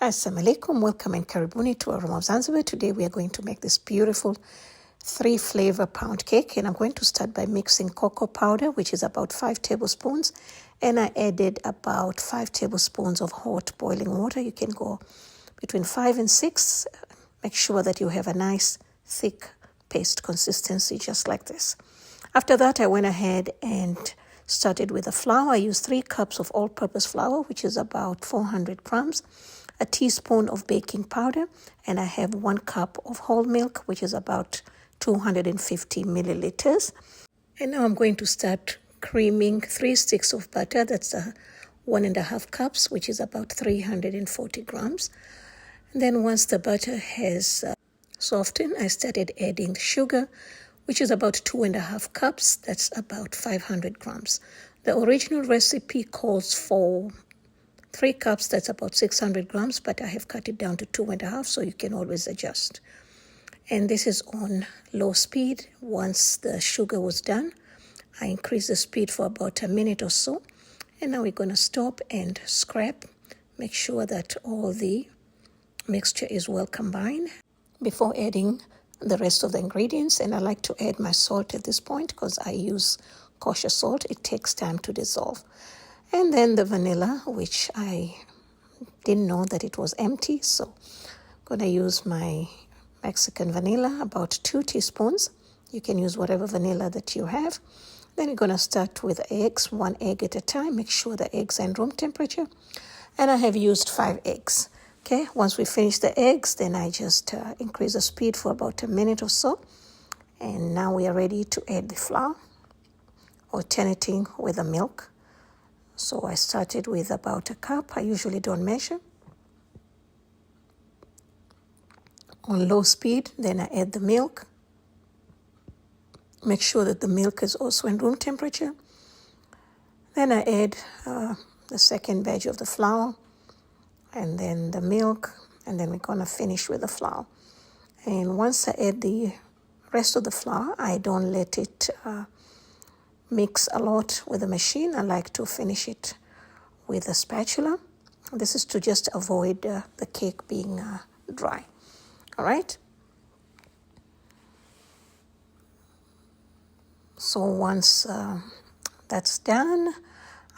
Assalamu alaikum, welcome and karibuni to Aroma of Zanzibar. Today we are going to make this beautiful 3-flavor pound cake, and I'm going to start by mixing cocoa powder, which is about 5 tablespoons, and I added about 5 tablespoons of hot boiling water. You can go between 5 and 6. Make sure that you have a nice thick paste consistency just like this. After that, I went ahead and started with the flour. I used 3 cups of all-purpose flour, which is about 400 grams, a teaspoon of baking powder, and I have 1 cup of whole milk, which is about 250 milliliters. And now I'm going to start creaming 3 sticks of butter. That's 1.5 cups, which is about 340 grams. And then once the butter has softened, I started adding sugar, which is about 2.5 cups. That's about 500 grams. The original recipe calls for 3 cups, that's about 600 grams, but I have cut it down to 2.5, so you can always adjust. And this is on low speed. Once the sugar was done, I increased the speed for about a minute or so. And now we're going to stop and scrap. Make sure that all the mixture is well combined before adding the rest of the ingredients. And I like to add my salt at this point because I use kosher salt. It takes time to dissolve. And then the vanilla, which I didn't know that it was empty, so I'm going to use my Mexican vanilla, about 2 teaspoons. You can use whatever vanilla that you have. Then you're going to start with eggs, 1 egg at a time. Make sure the eggs are in room temperature. And I have used 5 eggs. Okay, once we finish the eggs, then I just increase the speed for about a minute or so. And now we are ready to add the flour, alternating with the milk. So I started with about 1 cup. I usually don't measure. On low speed, then I add the milk. Make sure that the milk is also in room temperature. Then I add the second batch of the flour, and then the milk, and then we're going to finish with the flour. And once I add the rest of the flour, I don't let it mix a lot with the machine. I like to finish it with a spatula. This is to just avoid the cake being dry. All right. So once that's done,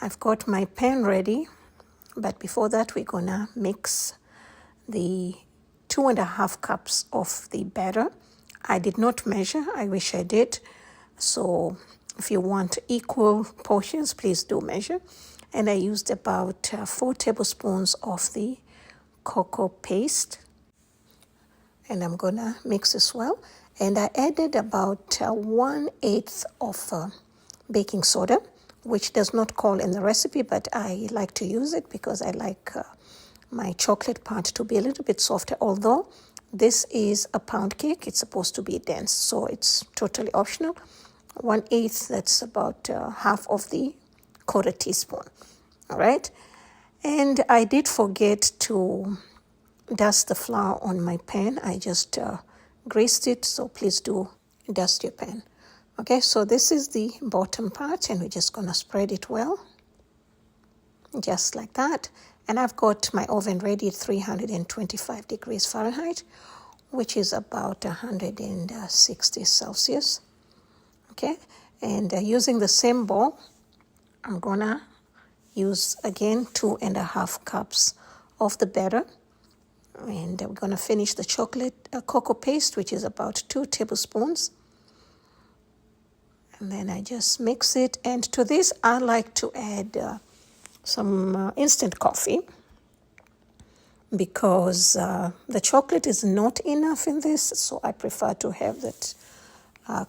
I've got my pan ready. But before that, we're gonna mix the 2.5 cups of the batter. I did not measure. I wish I did. So if you want equal portions, please do measure. And I used about 4 tablespoons of the cocoa paste. And I'm going to mix this well. And I added about 1/8 of baking soda, which does not call in the recipe, but I like to use it because I like my chocolate part to be a little bit softer. Although this is a pound cake, it's supposed to be dense, so it's totally optional. 1/8, that's about half of the 1/4 teaspoon. All right. And I did forget to dust the flour on my pan. I just greased it, so please do dust your pan. Okay, so this is the bottom part, and we're just going to spread it well, just like that. And I've got my oven ready at 325 degrees Fahrenheit, which is about 160 Celsius. Okay, and using the same bowl, I'm gonna use again 2.5 cups of the batter, and we're gonna finish the cocoa paste, which is about 2 tablespoons. And then I just mix it, and to this I like to add some instant coffee because the chocolate is not enough in this, so I prefer to have that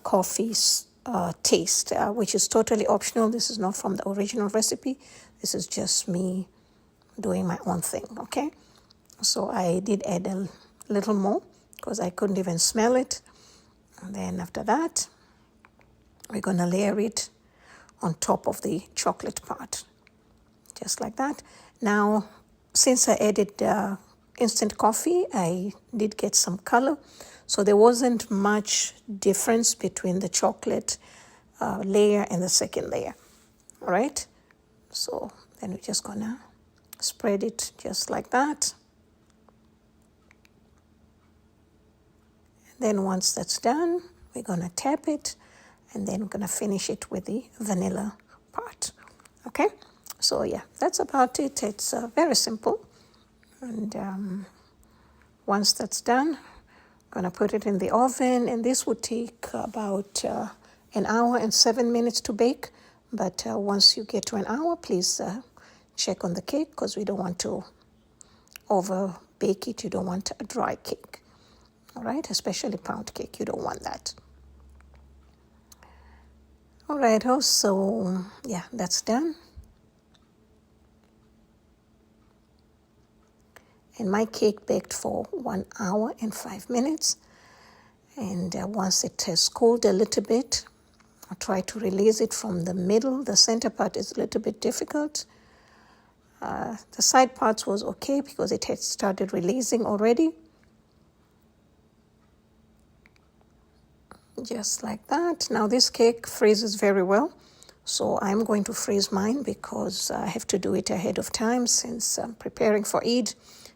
coffee taste, which is totally optional. This is not from the original recipe. This is just me doing my own thing, okay? So I did add a little more because I couldn't even smell it. And then after that, we're going to layer it on top of the chocolate part, just like that. Now, since I added instant coffee, I did get some color. So there wasn't much difference between the chocolate layer and the second layer. All right. So then we're just going to spread it just like that. Then once that's done, we're gonna tap it, and then we're gonna finish it with the vanilla part. Okay, so yeah, that's about it. It's very simple. And once that's done, I'm gonna put it in the oven, and this would take about an hour and 7 minutes to bake. But once you get to an hour, please check on the cake, because we don't want to over bake it. You don't want a dry cake. All right, especially pound cake, you don't want that. All right, so yeah, that's done. And my cake baked for 1 hour and 5 minutes. And once it has cooled a little bit, I'll try to release it from the middle. The center part is a little bit difficult. The side parts was okay because it had started releasing already. Just like that. Now this cake freezes very well, so I'm going to freeze mine because I have to do it ahead of time since I'm preparing for Eid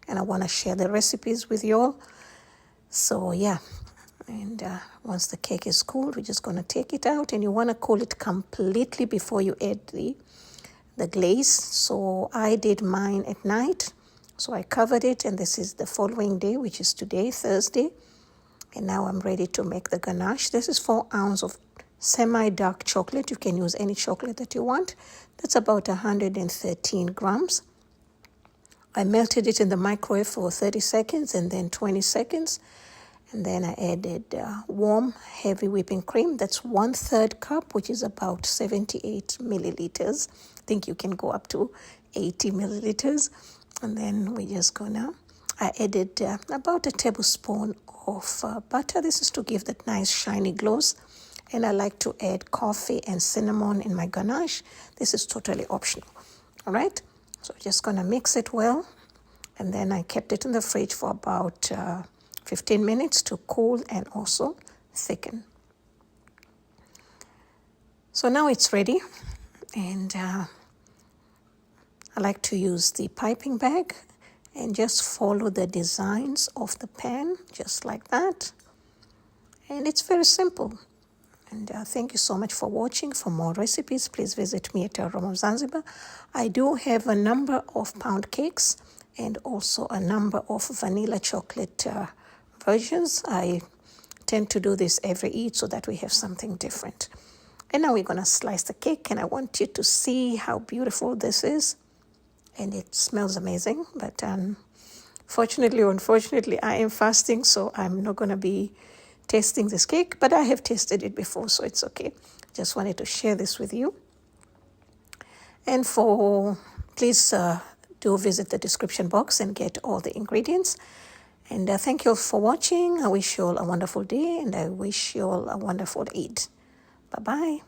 and I want to share the recipes with you all. So yeah, and once the cake is cooled, we're just going to take it out, and you want to cool it completely before you add the glaze. So I did mine at night, so I covered it, and this is the following day, which is today, Thursday. And now I'm ready to make the ganache. This is 4 ounces of semi-dark chocolate. You can use any chocolate that you want. That's about 113 grams. I melted it in the microwave for 30 seconds and then 20 seconds. And then I added warm, heavy whipping cream. That's 1/3 cup, which is about 78 milliliters. I think you can go up to 80 milliliters. And then we're just gonna, I added about a tablespoon of butter. This is to give that nice shiny gloss. And I like to add coffee and cinnamon in my ganache. This is totally optional. All right, so just gonna mix it well. And then I kept it in the fridge for about 15 minutes to cool and also thicken. So now it's ready, and I like to use the piping bag and just follow the designs of the pan, just like that. And it's very simple. And thank you so much for watching. For more recipes, please visit me at Aroma of Zanzibar. I do have a number of pound cakes and also a number of vanilla chocolate versions. I tend to do this every Eid so that we have something different. And now we're going to slice the cake, and I want you to see how beautiful this is. And it smells amazing, but fortunately or unfortunately, I am fasting, so I'm not going to be tasting this cake, but I have tasted it before, so it's okay. Just wanted to share this with you. And please do visit the description box and get all the ingredients. And thank you all for watching. I wish you all a wonderful day, and I wish you all a wonderful Eid. Bye-bye.